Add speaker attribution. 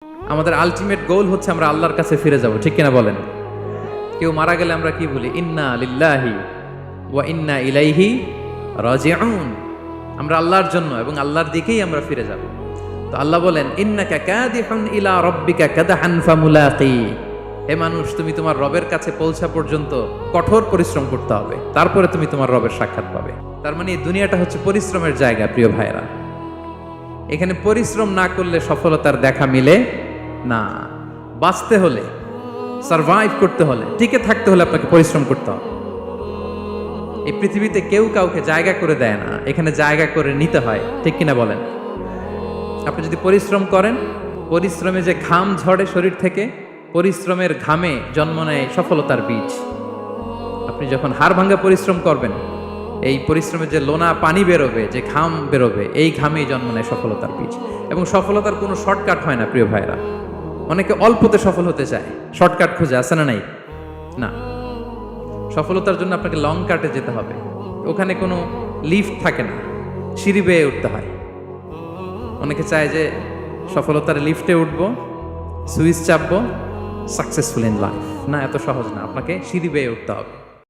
Speaker 1: আমাদের ultimate goal হচ্ছে আমরা আল্লাহর কাছে ফিরে যাব, ঠিক কিনা বলেন? কেউ মারা গেলে আমরা কি বলি? ইন্না লিল্লাহি ওয়া ইন্না ইলাইহি রাজিউন। আমরা আল্লাহর জন্য এবং আল্লাহর দিকেই আমরা ফিরে যাব। তো আল্লাহ বলেন, ইন্নাকা কাদিহুন ইলা রাব্বিকা কাদহান ফামুলাকি। হে মানুষ, তুমি তোমার রবের কাছে পৌঁছা পর্যন্ত কঠোর পরিশ্রম করতে হবে, তারপরে তুমি তোমার রবের সাক্ষাৎ পাবে। তার মানে এই দুনিয়াটা হচ্ছে পরিশ্রমের জায়গা। প্রিয় ভাইরা, এখানে পরিশ্রম না করলে সফলতার দেখা মিলে না। বাঁচতে হলে, সারভাইভ করতে হলে, টিকে থাকতে হলে আপনাকে পরিশ্রম করতে হবে। এই পৃথিবীতে কেউ কাউকে জায়গা করে দেয় না, এখানে জায়গা করে নিতে হয়, ঠিক কিনা বলেন? আপনি যদি পরিশ্রম করেন, পরিশ্রমে যে ঘাম ঝরে শরীর থেকে, পরিশ্রমের ঘামে জন্ম নেয় সফলতার বীজ। আপনি যখন হাড় ভাঙা পরিশ্রম করবেন, এই পরিশ্রমে যে লোনা পানি বেরোবে, যে ঘাম বেরোবে, এই ঘামেই জন্ম নেয় সফলতার বীজ। এবং সফলতার কোনো শর্টকাট হয় না প্রিয় ভাইরা। অনেকে অল্পতে সফল হতে চায়, শর্টকাট খুঁজে, আছে না নাই? না, সফলতার জন্য আপনাকে লং কাটে যেতে হবে। ওখানে কোনো লিফট থাকে না, সিঁড়ি বেয়ে উঠতে হয়। অনেকে চায় যে সফলতার লিফটে উঠবো, সুইচ চাপবো, সাকসেসফুল ইন লাইফ। না, এত সহজ না, আপনাকে সিঁড়ি বেয়ে উঠতে হবে।